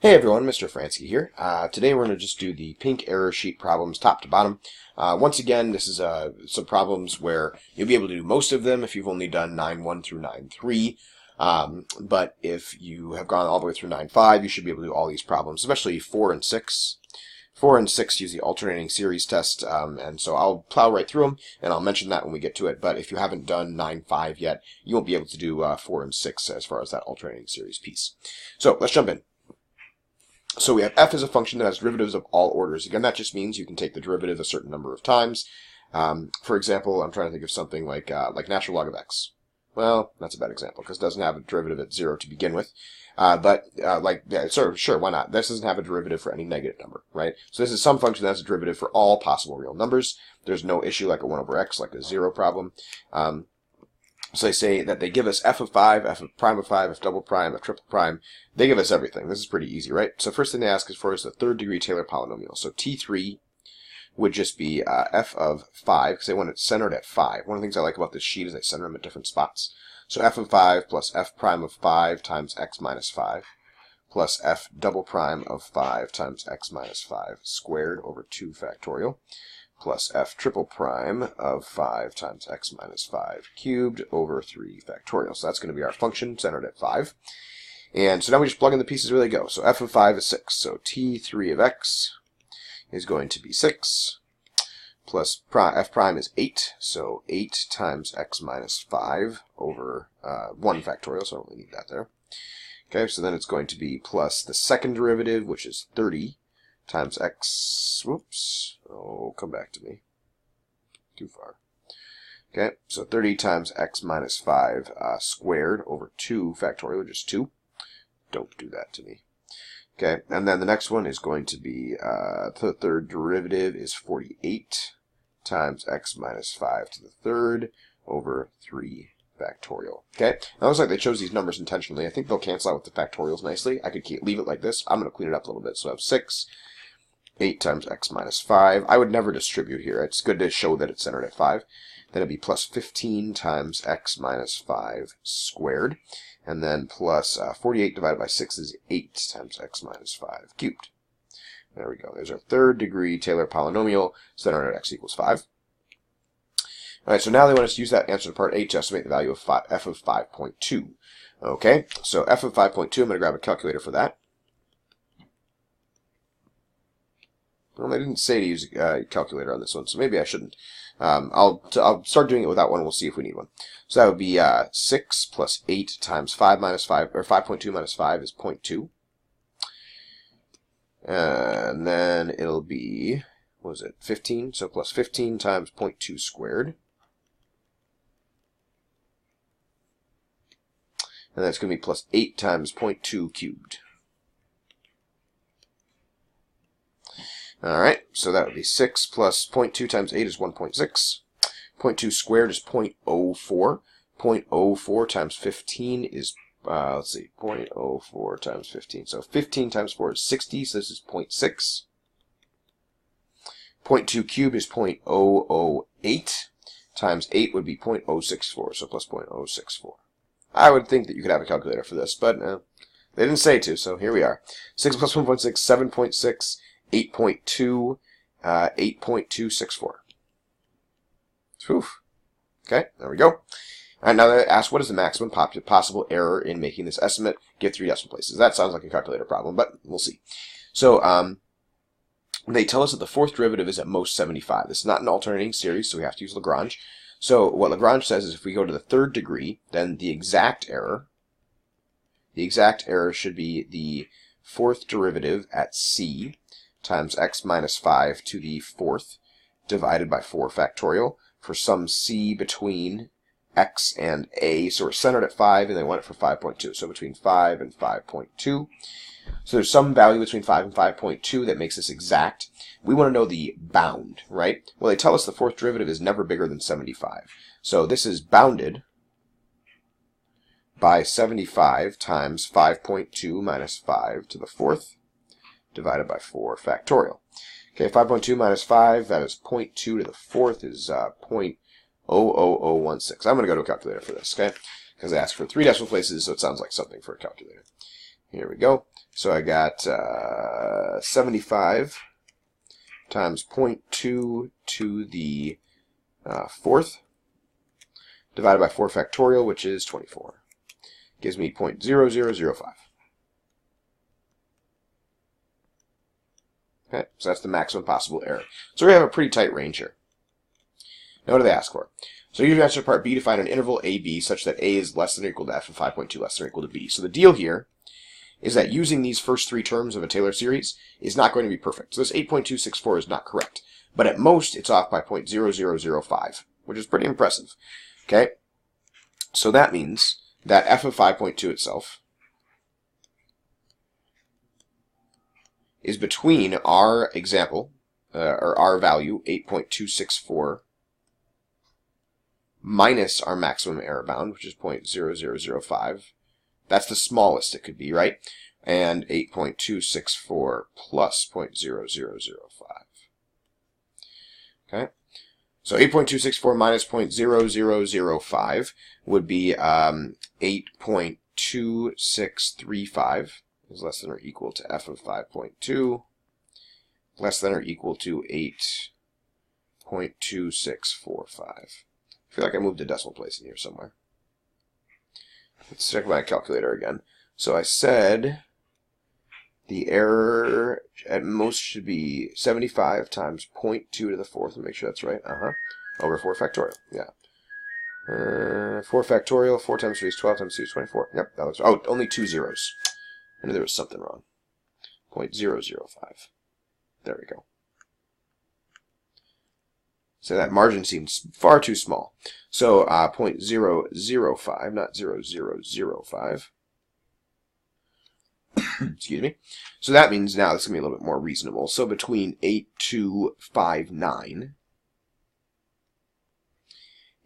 Hey everyone, Mr. Fransky here. Today we're going to just do the pink error sheet problems top to bottom. Once again, this is some problems where you'll be able to do most of them if you've only done 9.1 through 9.3. But if you have gone all the way through 9.5, you should be able to do all these problems, especially 4 and 6. 4 and 6 use the alternating series test, and so I'll plow right through them, and I'll mention that when we get to it. But if you haven't done 9.5 yet, you won't be able to do 4 and 6 as far as that alternating series piece. So let's jump in. So we have f as a function that has derivatives of all orders. Again, that just means you can take the derivative a certain number of times. For example, I'm trying to think of something like natural log of x. Well, that's a bad example because it doesn't have a derivative at 0 to begin with. Sure, why not? This doesn't have a derivative for any negative number, right? So this is some function that has a derivative for all possible real numbers. There's no issue like a 1 over x, like a 0 problem. So they say that they give us f of 5, f of prime of 5, f double prime, f triple prime. They give us everything. This is pretty easy, right? So first thing they ask is for is the third degree Taylor polynomial. So T3 would just be f of 5, because they want it centered at 5. One of the things I like about this sheet is they center them at different spots. So f of 5 plus f prime of 5 times x minus 5 plus f double prime of 5 times x minus 5 squared over 2 factorial. Plus f triple prime of 5 times x minus 5 cubed over 3 factorial. So that's going to be our function centered at 5. And so now we just plug in the pieces where they go. So f of 5 is 6. So T3 of x is going to be 6. Plus f prime is 8. So 8 times x minus 5 over 1 factorial. So I don't really need that there. Okay, so then it's going to be plus the second derivative, which is 30. Times x, whoops, oh, come back to me, too far. Okay, so 30 times x minus 5 squared over 2 factorial, which is 2. Don't do that to me. Okay, and then the next one is going to be, the third derivative is 48 times x minus 5 to the third over 3 factorial. Okay, now it looks like they chose these numbers intentionally. I think they'll cancel out with the factorials nicely. I could leave it like this. I'm going to clean it up a little bit. So I have 6. 8 times x minus 5. I would never distribute here. It's good to show that it's centered at 5. Then it'd be plus 15 times x minus 5 squared. And then plus 48 divided by 6 is 8 times x minus 5 cubed. There we go. There's our third degree Taylor polynomial centered at x equals 5. Alright, so now they want us to use that answer to part 8 to estimate the value of f of 5.2. Okay, so f of 5.2, I'm going to grab a calculator for that. Well, they didn't say to use a calculator on this one, so maybe I shouldn't. I'll start doing it without one, and we'll see if we need one. So that would be 6 plus 8 times 5 minus 5, or 5.2 minus 5 is 0.2. And then it'll be, what was it, 15? So plus 15 times 0.2 squared. And that's going to be plus 8 times 0.2 cubed. Alright, so that would be 6 plus 0.2 times 8 is 1.6. 0.2 squared is 0.04. 0.04 times 15 is, let's see, 0.04 times 15. So 15 times 4 is 60, so this is 0.6. 0.2 cubed is 0.008. Times 8 would be 0.064, so plus 0.064. I would think that you could have a calculator for this, but they didn't say to, so here we are. 6 plus 1.6, 7.6. 8.2, 8.264. Oof. Okay, there we go. And now they ask, what is the maximum possible error in making this estimate? Give 3 decimal places. That sounds like a calculator problem, but we'll see. So, they tell us that the fourth derivative is at most 75. This is not an alternating series, so we have to use Lagrange. So, what Lagrange says is if we go to the third degree, then the exact error should be the fourth derivative at c times x minus 5 to the fourth divided by 4 factorial for some c between x and a. So we're centered at 5 and they want it for 5.2. So between 5 and 5.2. So there's some value between 5 and 5.2 that makes this exact. We want to know the bound, right? Well, they tell us the fourth derivative is never bigger than 75. So this is bounded by 75 times 5.2 minus 5 to the fourth divided by 4 factorial. Okay, 5.2 minus 5, that is 0.2 to the fourth is 0.00016. I'm going to go to a calculator for this, okay? Because they ask for 3 decimal places, so it sounds like something for a calculator. Here we go. So I got 75 times 0.2 to the fourth divided by 4 factorial, which is 24. Gives me 0.0005. Okay, so that's the maximum possible error. So we have a pretty tight range here. Now what do they ask for? So usually answer part B to find an interval AB such that A is less than or equal to F and 5.2 less than or equal to B. So the deal here is that using these first three terms of a Taylor series is not going to be perfect. So this 8.264 is not correct. But at most, it's off by 0.0005, which is pretty impressive. Okay? So that means that F of 5.2 itself is between our example, or our value, 8.264, minus our maximum error bound, which is 0.0005. That's the smallest it could be, right? And 8.264 plus 0.0005. Okay? So 8.264 minus 0.0005 would be 8.2635 is less than or equal to F of 5.2, less than or equal to 8.2645. I feel like I moved a decimal place in here somewhere. Let's check my calculator again. So I said the error at most should be 75 times 0.2 to the fourth. Let me make sure that's right. Over 4 factorial. Yeah. 4 factorial. 4 times 3 is 12 times 2 is 24. Yep, that looks. Oh, only 2 zeros. I knew there was something wrong. 0.005. There we go. So that margin seems far too small. So 0.005, not 0.005. Excuse me. So that means now this is going to be a little bit more reasonable. So between 8259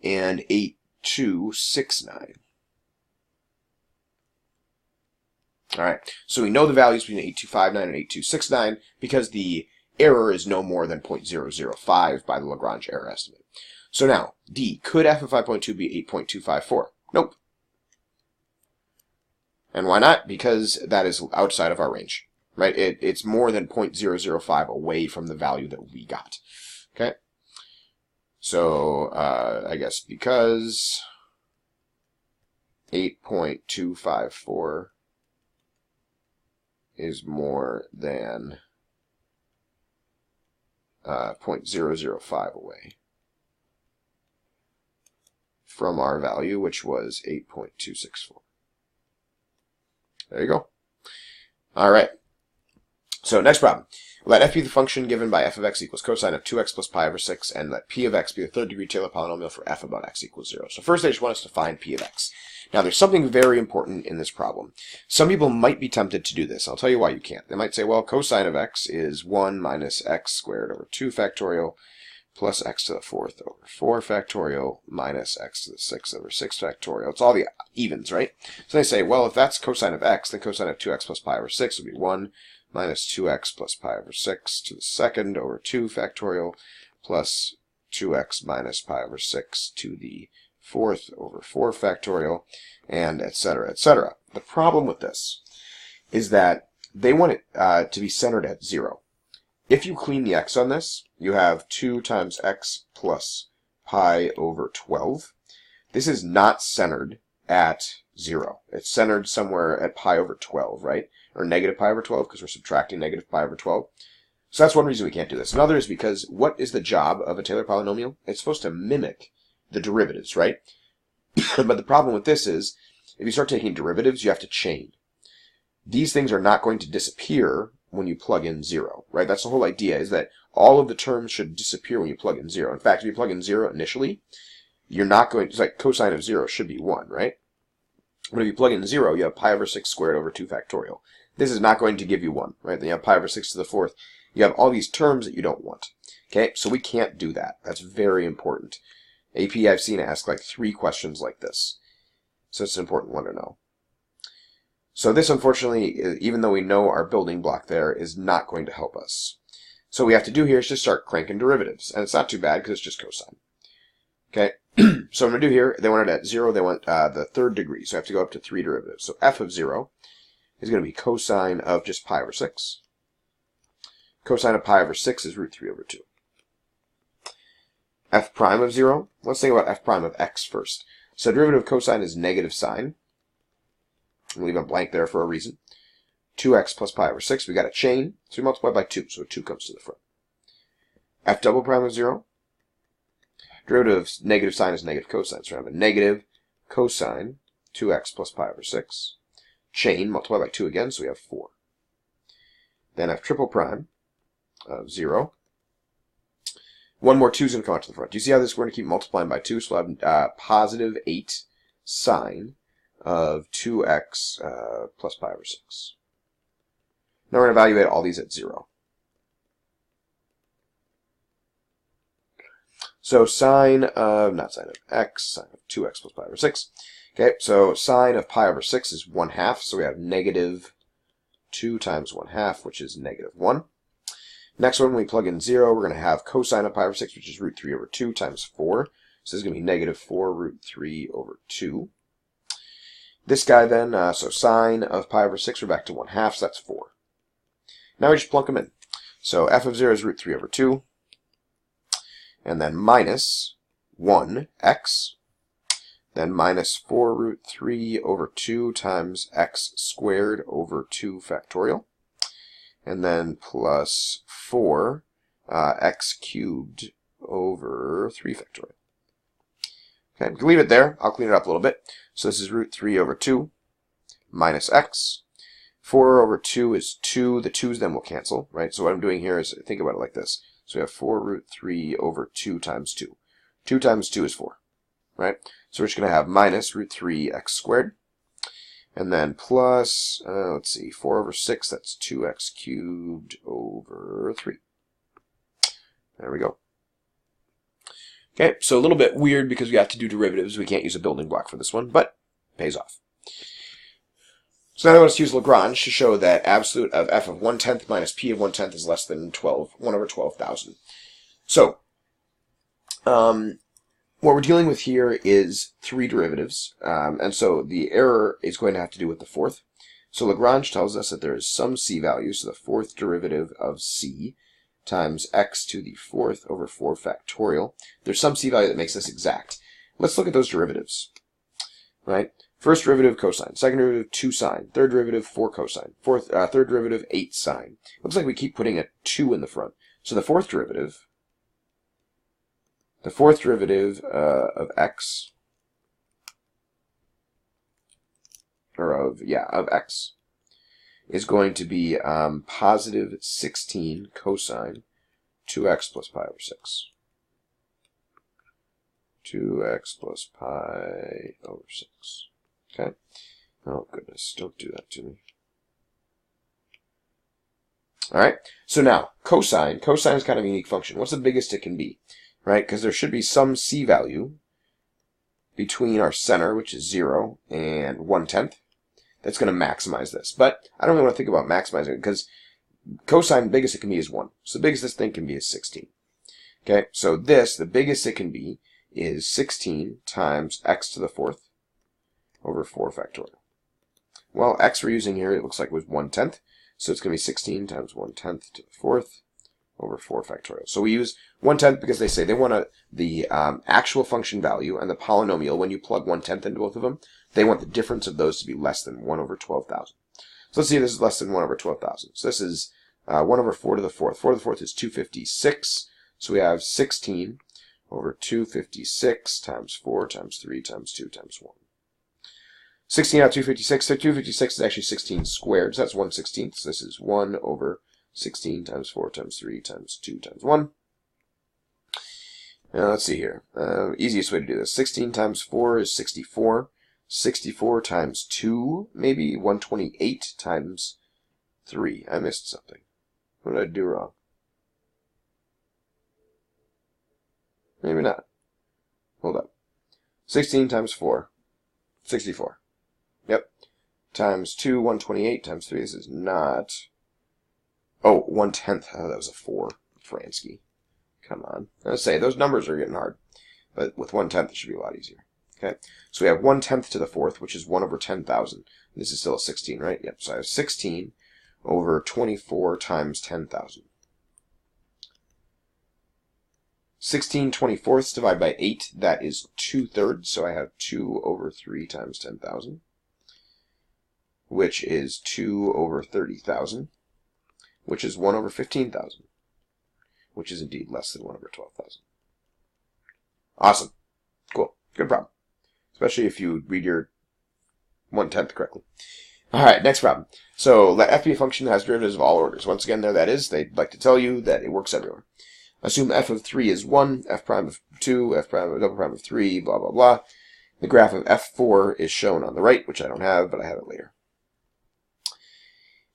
and 8269. Alright, so we know the values between 8259 and 8269 because the error is no more than 0.005 by the Lagrange error estimate. So now, D, could F of 5.2 be 8.254? Nope. And why not? Because that is outside of our range, right? It's more than 0.005 away from the value that we got. Okay? So, I guess because 8.254 is more than 0.005 away from our value, which was 8.264. There you go. All right. So next problem. Let f be the function given by f of x equals cosine of 2x plus pi over 6, and let p of x be the third degree Taylor polynomial for f about x equals 0. So first they just want us to find p of x. Now there's something very important in this problem. Some people might be tempted to do this. I'll tell you why you can't. They might say, well, cosine of x is 1 minus x squared over 2 factorial plus x to the fourth over 4 factorial minus x to the 6th over 6 factorial. It's all the evens, right? So they say, well, if that's cosine of x, then cosine of 2x plus pi over 6 would be 1 minus 2x plus pi over 6 to the second over 2 factorial plus 2x minus pi over 6 to the fourth over 4 factorial, and etc., etc. The problem with this is that they want it to be centered at 0. If you clean the x on this, you have 2 times x plus pi over 12. This is not centered at 0. It's centered somewhere at pi over 12, right? Or negative pi over 12, because we're subtracting negative pi over 12. So that's one reason we can't do this. Another is because what is the job of a Taylor polynomial? It's supposed to mimic the derivatives, right? But the problem with this is, if you start taking derivatives, you have to chain. These things are not going to disappear when you plug in 0, right? That's the whole idea, is that all of the terms should disappear when you plug in 0. In fact, if you plug in 0 initially, you're not going to, it's like cosine of 0 should be 1, right? But if you plug in 0, you have pi over 6 squared over 2 factorial. This is not going to give you 1, right? Then you have pi over 6 to the fourth. You have all these terms that you don't want. Okay, so we can't do that. That's very important. AP I've seen ask like 3 questions like this. So it's an important one to know. So this, unfortunately, even though we know our building block there, is not going to help us. So what we have to do here is just start cranking derivatives. And it's not too bad because it's just cosine. Okay, so I'm going to do here, they want it at 0, they want the third degree. So I have to go up to 3 derivatives. So f of 0 is going to be cosine of just pi over 6. Cosine of pi over 6 is root 3 over 2. F prime of 0. Let's think about f prime of x first. So derivative of cosine is negative sine. I'll leave a blank there for a reason. 2x plus pi over 6. We got a chain, so we multiply by 2, so 2 comes to the front. F double prime of 0. Derivative of negative sine is negative cosine, so we have a negative cosine 2x plus pi over 6. Chain, multiply by 2 again, so we have 4. Then f triple prime of 0. One more 2 is going to come out to the front. Do you see how this we're going to keep multiplying by 2? So we'll have positive 8 sine of 2x plus pi over 6. Now we're going to evaluate all these at 0. So sine of, not sine of x, sine of 2x plus pi over 6. Okay, so sine of pi over 6 is 1/2, so we have negative 2 times 1/2, which is negative 1. Next one, when we plug in 0, we're going to have cosine of pi over 6, which is root 3 over 2 times 4. So this is going to be negative 4 root 3 over 2. This guy then, so sine of pi over 6, we're back to 1/2, so that's 4. Now we just plunk them in. So f of 0 is root 3 over 2. And then minus 1x. Then minus 4 root 3 over 2 times x squared over 2 factorial. And then plus 4 x cubed over 3 factorial. Okay, we can leave it there. I'll clean it up a little bit. So this is root 3 over 2 minus x. 4 over 2 is 2. The 2's then will cancel, right? So what I'm doing here is, think about it like this. So we have 4 root 3 over 2 times 2. 2 times 2 is 4, right? So we're just going to have minus root 3 x squared. And then plus, let's see, 4 over 6, that's 2x cubed over 3. There we go. Okay, so a little bit weird because we have to do derivatives. We can't use a building block for this one, but pays off. So now I want us to use Lagrange to show that absolute of f of 1/10 minus p of 1/10 is less than 1 over 12,000. So, what we're dealing with here is 3 derivatives, and so the error is going to have to do with the fourth. So Lagrange tells us that there is some c value, so the fourth derivative of c times x to the 4th over 4 factorial. There's some c value that makes this exact. Let's look at those derivatives, right? First derivative cosine, second derivative 2 sine, third derivative 4 cosine, third derivative 8 sine. Looks like we keep putting a 2 in the front. So the fourth derivative of x, or of x, is going to be positive 16 cosine 2x plus pi over 6. 2x plus pi over 6. Okay? Oh, goodness. Don't do that to me. Alright? So now, cosine. Cosine is kind of a unique function. What's the biggest it can be? Right? Because there should be some c value between our center, which is 0, and 1/10. That's going to maximize this. But I don't really want to think about maximizing it because cosine, the biggest it can be is 1. So the biggest this thing can be is 16. Okay? So this, the biggest it can be, is 16 times x to the 4th over 4 factorial. Well, x we're using here, it looks like it was 1/10. So it's going to be 16 times 1/10 to the 4th over 4 factorial. So we use 1/10 because they say they want the actual function value and the polynomial, when you plug 1/10 into both of them, they want the difference of those to be less than 1 over 12,000. So let's see if this is less than 1 over 12,000. So this is 1 over 4 to the 4th. 4 to the 4th is 256. So we have 16 over 256 times 4 times 3 times 2 times 1. 16 out of 256. So 256 is actually 16 squared. So that's 1/16. So this is 1 over 16 times 4 times 3 times 2 times 1. Now let's see here. Easiest way to do this. 16 times 4 is 64. 64 times 2, maybe 128 times 3. I missed something. What did I do wrong? Maybe not. Hold up. 16 times 4. 64. Yep. Times 2, 128 times 3. This is not... Oh, 1/10. Oh, that was a 4. Fransky. Come on. I was say, those numbers are getting hard. But with 1/10, it should be a lot easier. Okay, so we have 1/10 to the fourth, which is 1 over 10,000. This is still a 16, right? Yep, so I have 16 over 24 times 10,000. 16 24ths divided by 8, that is 2/3, so I have 2 over 3 times 10,000, which is 2 over 30,000, which is 1 over 15,000, which is indeed less than 1 over 12,000. Awesome. Cool. Good problem. Especially if you read your 1/10 correctly. Alright, next problem. So let f be a function that has derivatives of all orders. Once again, there that is. They'd like to tell you that it works everywhere. Assume f of 3 is 1, f prime of 2, f prime of double prime of 3, blah, blah, blah. The graph of f4 is shown on the right, which I don't have, but I have it later.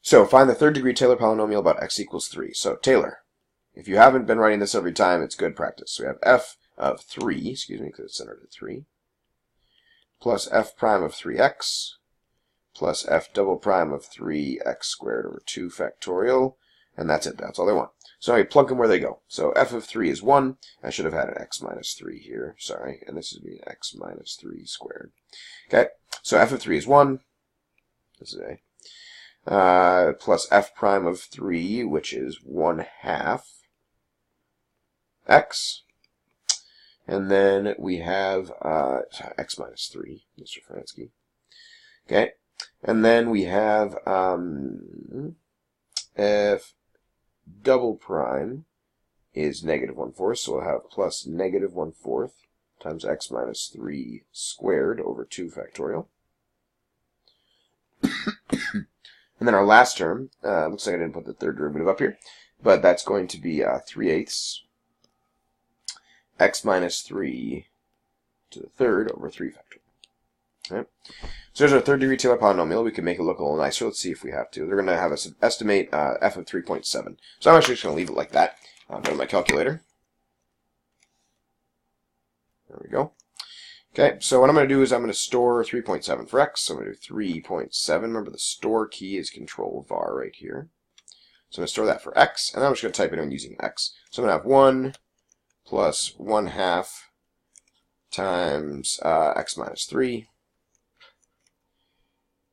So find the third degree Taylor polynomial about x equals 3. So Taylor, if you haven't been writing this every time, it's good practice. So we have f of 3, excuse me, because it's centered at 3, plus f prime of 3x, plus f double prime of 3x squared over 2 factorial, and that's it. That's all they want. So now you plug them where they go. So f of 3 is 1. I should have had an x minus 3 here. Sorry. And this would be x minus 3 squared. Okay. So f of 3 is 1. This is a. Plus f prime of 3, which is 1/2 x. And then we have x minus 3, Mr. Fransky. Okay. And then we have f double prime is negative 1/4, so we'll have plus negative 1/4 times x minus 3 squared over 2 factorial. And then our last term, looks like I didn't put the third derivative up here, but that's going to be 3/8 x minus 3 to the third over 3 factorial. Okay. So there's our third degree Taylor polynomial. We can make it look a little nicer. Let's see if we have to. They're going to have us estimate f of 3.7. So I'm actually just going to leave it like that. I'll go to my calculator. There we go. Okay, so what I'm going to do is I'm going to store 3.7 for x. So I'm going to do 3.7. Remember the store key is Control var right here. So I'm going to store that for x, and then I'm just going to type it in using x. So I'm going to have 1 plus 1/2 times x minus 3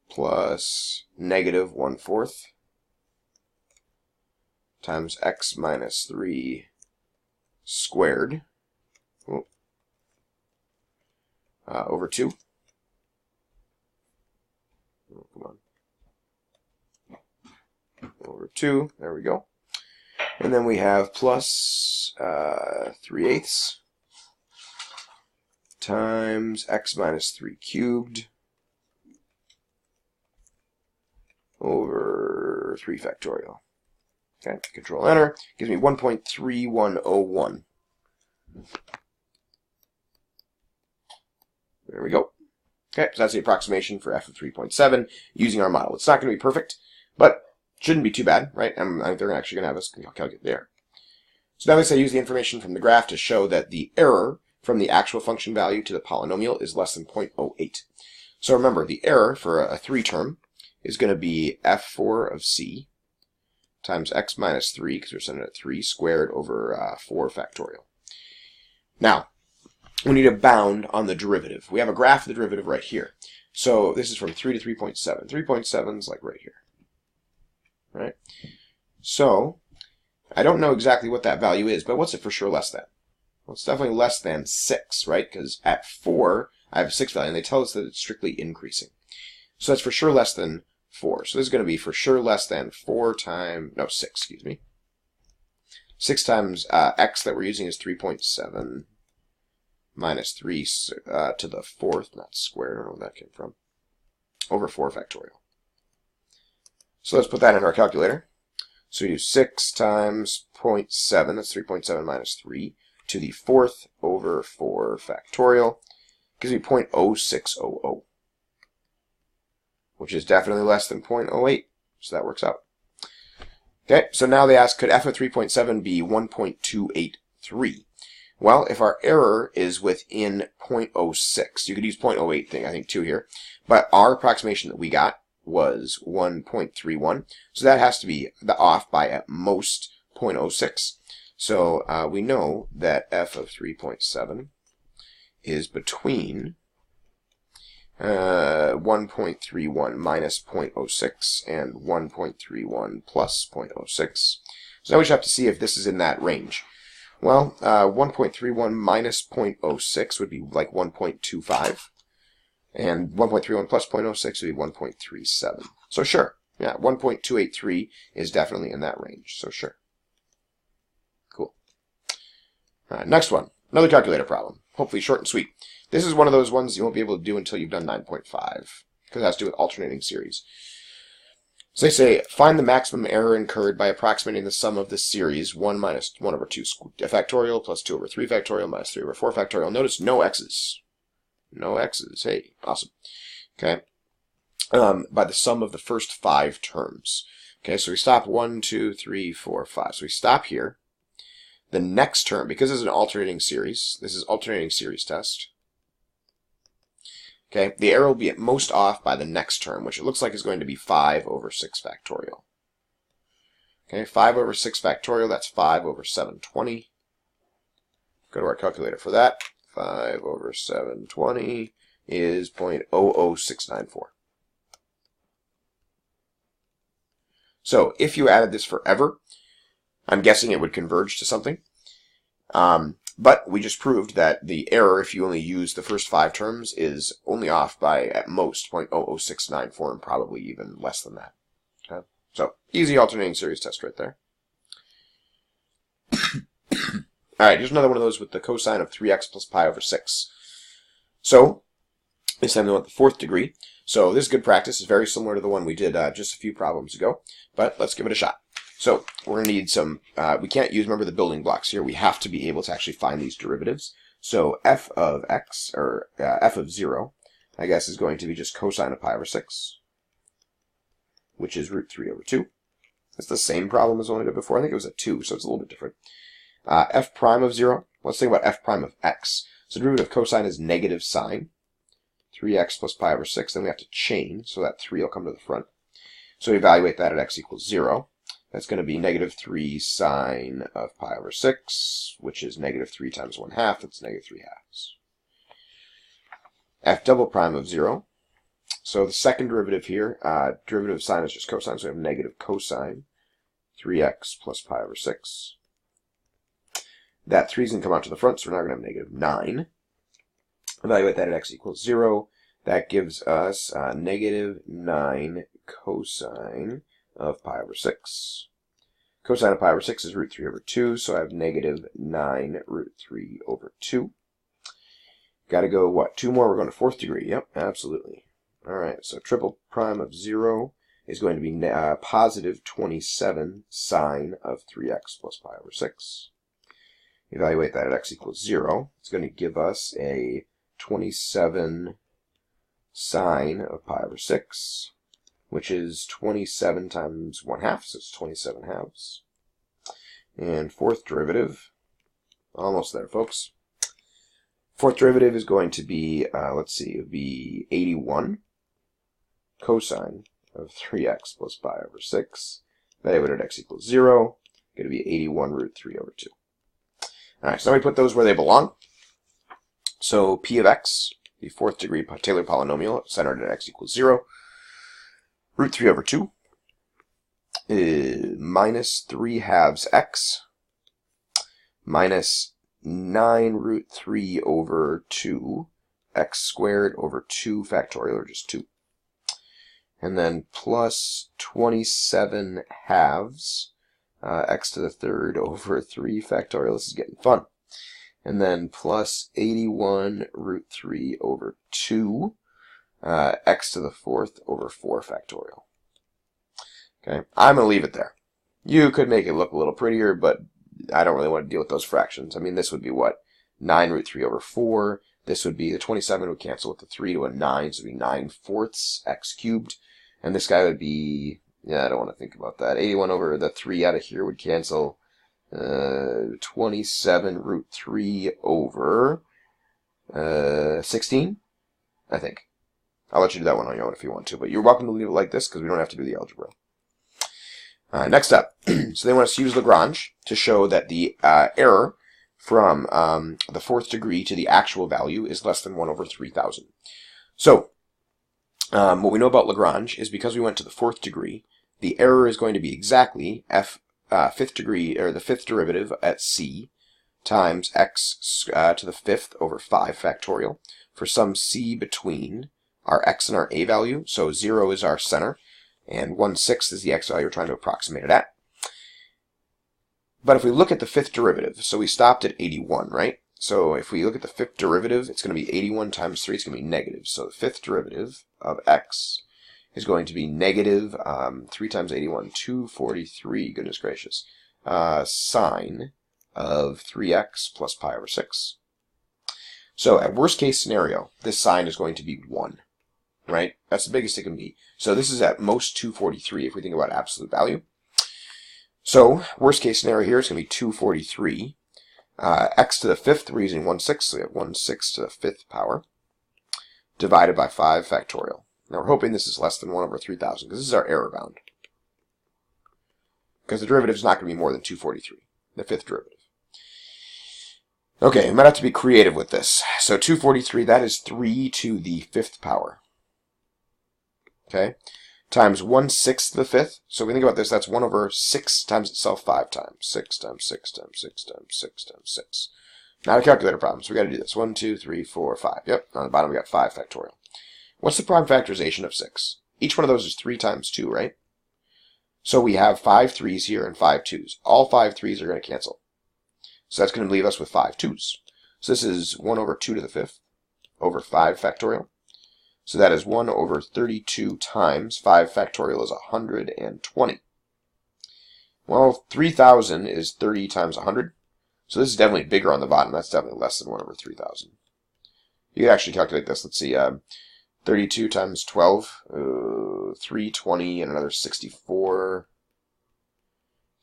plus negative 1/4 times x minus 3 squared over 2. Oh, come on. Over 2. There we go. And then we have plus 3/8 times x minus 3 cubed over 3 factorial. Okay, Control Enter. Gives me 1.3101. There we go. Okay, so that's the approximation for f of 3.7 using our model. It's not going to be perfect, but shouldn't be too bad, right? And I think they're actually going to have us calculate there. So now let's say use the information from the graph to show that the error from the actual function value to the polynomial is less than 0.08. So remember, the error for a 3 term is going to be f4 of c times x minus 3, because we're sending it at 3, squared over 4 factorial. Now, we need a bound on the derivative. We have a graph of the derivative right here. So this is from 3 to 3.7. 3.7 is like right here. Right? So, I don't know exactly what that value is, but what's it for sure less than? Well, it's definitely less than 6, right? Because at 4, I have a 6 value, and they tell us that it's strictly increasing. So that's for sure less than 4. So this is going to be for sure less than 6, excuse me. 6 times x that we're using is 3.7 minus 3 to the 4th, not squared, I don't know where that came from, over 4 factorial. So let's put that in our calculator. So we do 6 times 0.7, that's 3.7 minus 3, to the 4th over 4 factorial, gives me 0.0600, which is definitely less than 0.08, so that works out. Okay, so now they ask, could f of 3.7 be 1.283? Well, if our error is within 0.06, you could use 0.08 thing, I think, too here, but our approximation that we got was 1.31, so that has to be off by at most 0.06. So we know that f of 3.7 is between 1.31 minus 0.06 and 1.31 plus 0.06. So now we just have to see if this is in that range. Well, 1.31 minus 0.06 would be like 1.25. And 1.31 plus 0.06 would be 1.37. So sure, yeah, 1.283 is definitely in that range. So sure. Cool. Next one, another calculator problem. Hopefully short and sweet. This is one of those ones you won't be able to do until you've done 9.5, because it has to do with alternating series. So they say, find the maximum error incurred by approximating the sum of this series, 1 minus 1 over 2 factorial plus 2 over 3 factorial minus 3 over 4 factorial. Notice no x's. No x's. Hey, awesome. Okay. By the sum of the first 5 terms. Okay, so we stop 1, 2, 3, 4, 5. So we stop here. The next term, because this is an alternating series, this is alternating series test. Okay, the error will be at most off by the next term, which it looks like is going to be 5 over 6 factorial. Okay, 5 over 6 factorial, that's 5 over 720. Go to our calculator for that. 5 over 720 is 0.00694. So if you added this forever, I'm guessing it would converge to something. But we just proved that the error, if you only use the first 5 terms, is only off by, at most, 0.00694, and probably even less than that. Okay? So, easy alternating series test right there. Alright, here's another one of those with the cosine of 3x plus pi over 6. So, this time we want the 4th degree. So, this is good practice. It's very similar to the one we did just a few problems ago. But let's give it a shot. So we're going to need some, we can't use, remember the building blocks here, we have to be able to actually find these derivatives. So f of x, or f of 0, I guess is going to be just cosine of pi over 6, which is root 3 over 2. It's the same problem as the one we did before. I think it was a 2, so it's a little bit different. F prime of 0, let's think about f prime of x. So the derivative of cosine is negative sine, 3x plus pi over 6, then we have to chain, so that 3 will come to the front. So we evaluate that at x equals 0. That's going to be negative 3 sine of pi over 6, which is negative 3 times 1/2. That's negative 3 halves. F double prime of 0. So the second derivative here, derivative of sine is just cosine, so we have negative cosine 3x plus pi over 6. That 3 is going to come out to the front, so we're now going to have negative 9. Evaluate that at x equals 0. That gives us negative 9 cosine of pi over 6. Cosine of pi over 6 is root 3 over 2, so I have negative 9 root 3 over 2. Got to go, what, 2 more? We're going to 4th degree. Yep, absolutely. All right, so triple prime of 0 is going to be positive 27 sine of 3x plus pi over 6. Evaluate that at x equals 0. It's going to give us a 27 sine of pi over 6. Which is 27 times 1/2, so it's 27 halves. And 4th derivative, almost there, folks. 4th derivative is going to be, let's see, it would be 81 cosine of 3x plus pi over 6. Evaluate at x equals 0. Going to be 81 root 3 over 2. All right, so now we put those where they belong. So p of x, the 4th degree Taylor polynomial, centered at x equals 0. Root 3 over 2 is minus 3 halves x minus 9 root 3 over 2 x squared over 2 factorial, or just 2. And then plus 27 halves x to the 3rd over 3 factorial. This is getting fun. And then plus 81 root 3 over 2 x to the 4th over 4 factorial. Okay, I'm going to leave it there. You could make it look a little prettier, but I don't really want to deal with those fractions. I mean, this would be what? 9 root 3 over 4. This would be, the 27 would cancel with the 3 to a 9, so it would be 9/4 x cubed. And this guy would be, yeah, I don't want to think about that. 81 over the 3 out of here would cancel 27 root 3 over 16, I think. I'll let you do that one on your own if you want to, but you're welcome to leave it like this because we don't have to do the algebra. Next up, so they want us to use Lagrange to show that the error from the 4th degree to the actual value is less than 1 over 3,000. So What we know about Lagrange is because we went to the fourth degree, the error is going to be exactly fifth degree, or the fifth derivative at c times x to the fifth over 5 factorial for some c between our x and our a value. So 0 is our center, and 1/6 is the x value we're trying to approximate it at. But if we look at the fifth derivative, so we stopped at 81, right? So if we look at the fifth derivative, it's going to be 81 times 3, it's going to be negative. So the fifth derivative of x is going to be negative 3 times 81, 243, goodness gracious, sine of 3x plus pi over 6. So at worst case scenario, this sine is going to be 1, right? That's the biggest it can be. So this is at most 243 if we think about absolute value. So worst case scenario here is going to be 243. X to the fifth, we're using 1/6, so we have 1/6 to the fifth power, divided by 5 factorial. Now we're hoping this is less than 1 over 3,000, because this is our error bound. Because the derivative is not going to be more than 243, the fifth derivative. Okay, I might have to be creative with this. So 243, that is 3 to the fifth power. Okay, times 1/6 to the fifth. So if we think about this, that's 1 over 6 times itself 5 times. 6 times 6 times 6 times 6 times 6. Not a calculator problem, so we got to do this. 1, 2, 3, 4, 5. Yep, on the bottom we got 5 factorial. What's the prime factorization of 6? Each one of those is 3 times 2, right? So we have 5 3's here and 5 2's. All 5 3's are going to cancel. So that's going to leave us with 5 2's. So this is 1 over 2 to the fifth over 5 factorial. So that is 1 over 32 times 5 factorial is 120. Well, 3,000 is 30 times 100. So this is definitely bigger on the bottom. That's definitely less than 1 over 3,000. You can actually calculate this. Let's see. 32 times 12, 320 and another 64.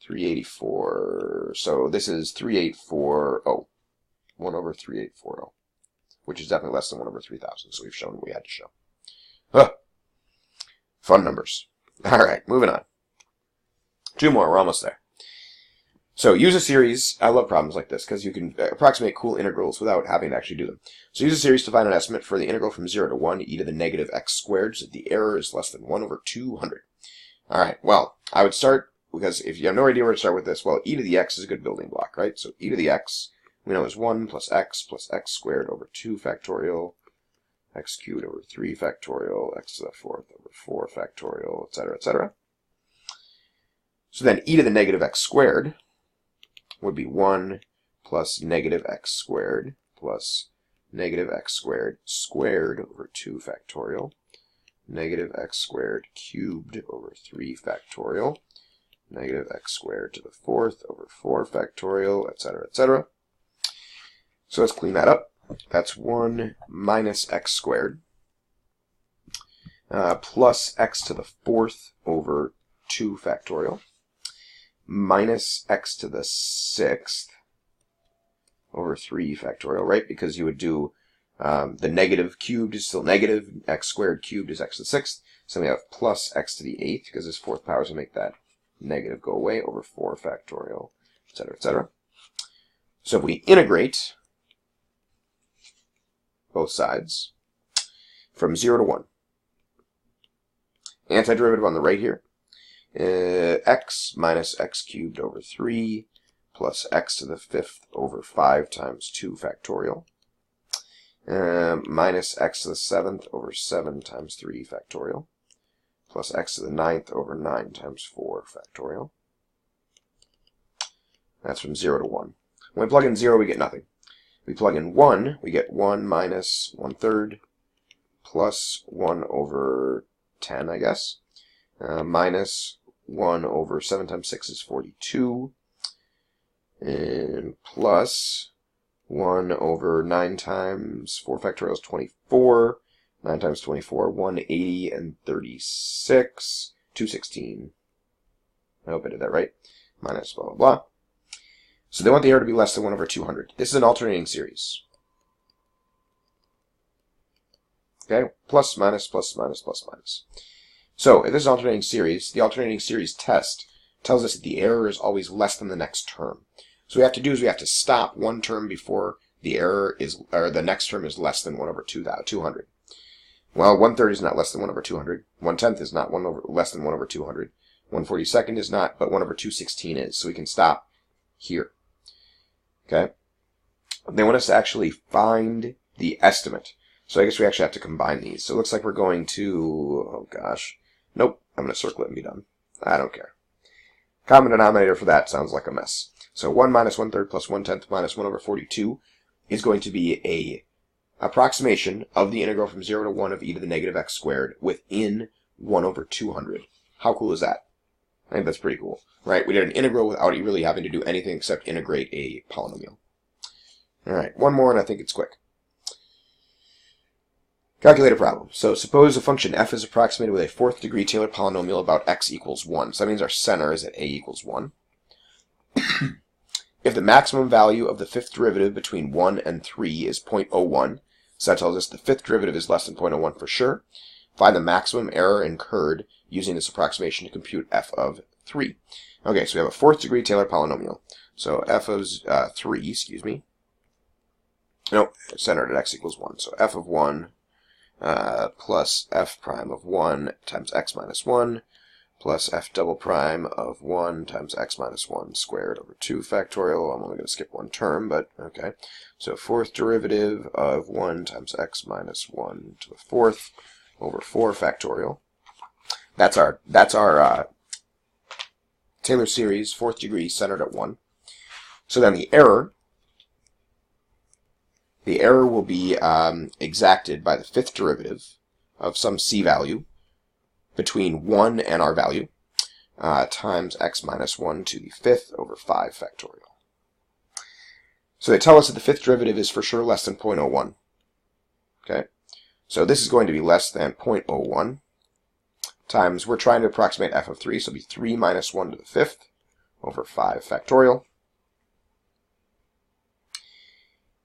384. So this is 3840. 1 over 3840. Which is definitely less than 1 over 3,000. So we've shown what we had to show. Huh. Fun numbers. All right, moving on. 2 more. We're almost there. So use a series. I love problems like this because you can approximate cool integrals without having to actually do them. So use a series to find an estimate for the integral from 0 to 1 e to the negative x squared so that the error is less than 1 over 200. All right, well, I would start, because if you have no idea where to start with this, well, e to the x is a good building block, right? So e to the x, we know is 1 plus x squared over 2 factorial, x cubed over 3 factorial, x to the fourth over 4 factorial, etc., etc. So then e to the negative x squared would be 1 plus negative x squared plus negative x squared over 2 factorial, negative x squared cubed over 3 factorial, negative x squared to the fourth over 4 factorial, etc., etc. So let's clean that up. That's 1 minus x squared plus x to the fourth over 2 factorial minus x to the sixth over 3 factorial, right? Because you would do the negative cubed is still negative, x squared cubed is x to the sixth, so we have plus x to the eighth, because this fourth power is going to make that negative go away, over 4 factorial, etc., etc. So if we integrate both sides from 0 to 1, antiderivative on the right here, x minus x cubed over 3 plus x to the fifth over 5 times 2 factorial minus x to the seventh over 7 times 3 factorial plus x to the ninth over 9 times 4 factorial. That's from 0 to 1. When we plug in 0, we get nothing. We plug in 1, we get 1 minus 1/3 plus 1 over 10, I guess, minus 1 over 7 times 6 is 42, and plus 1 over 9 times 4 factorial is 24, 9 times 24, 180 and 36, 216. I hope I did that right. Minus blah, blah, blah. So they want the error to be less than 1 over 200. This is an alternating series. Okay, plus, minus, plus, minus, plus, minus. So if this is an alternating series, the alternating series test tells us that the error is always less than the next term. So what we have to do is we have to stop one term before the error is, or the next term is less than 1 over 200. Well, 1/3 is not less than 1 over 200. 1/10 is not less than 1 over 200. 1/42 is not, but 1 over 216 is. So we can stop here. Okay? They want us to actually find the estimate. So I guess we actually have to combine these. So it looks like we're going to, oh gosh. Nope, I'm going to circle it and be done. I don't care. Common denominator for that sounds like a mess. So 1 minus 1/3 plus 1/10 minus 1 over 42 is going to be a approximation of the integral from 0 to 1 of e to the negative x squared within 1 over 200. How cool is that? I think that's pretty cool, right? We did an integral without really having to do anything except integrate a polynomial. All right, one more and I think it's quick. Calculate a problem. So suppose a function f is approximated with a 4th degree Taylor polynomial about x equals 1. So that means our center is at a equals 1. If the maximum value of the 5th derivative between 1 and 3 is 0.01, so that tells us the 5th derivative is less than 0.01 for sure, find the maximum error incurred using this approximation to compute f of 3. Okay, so we have a 4th degree Taylor polynomial. So f of 3, excuse me. No, centered at x equals 1. So f of 1 plus f prime of 1 times x minus 1 plus f double prime of 1 times x minus 1 squared over 2 factorial. I'm only going to skip one term, but okay. So 4th derivative of 1 times x minus 1 to the 4th over 4 factorial. That's our Taylor series, 4th degree, centered at 1. So then the error will be exacted by the 5th derivative of some c value between 1 and our value times x minus 1 to the 5th over 5 factorial. So they tell us that the 5th derivative is for sure less than 0.01. Okay, so this is going to be less than 0.01 times, we're trying to approximate f of 3, so it'll be 3 minus 1 to the 5th over 5 factorial.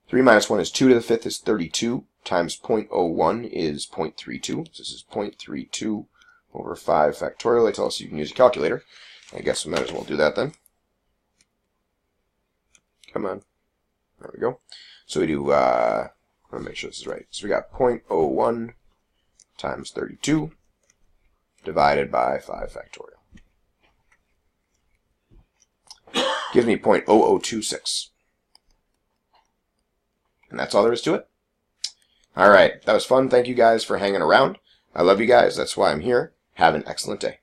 3 minus 1 is 2 to the 5th is 32, times 0.01 is 0.32. So this is 0.32 over 5 factorial. They tell us you can use a calculator. I guess we might as well do that then. Come on. There we go. So we do, I want to make sure this is right. So we got 0.01 times 32 divided by 5 factorial. Gives me 0.0026. And that's all there is to it. All right, that was fun. Thank you guys for hanging around. I love you guys. That's why I'm here. Have an excellent day.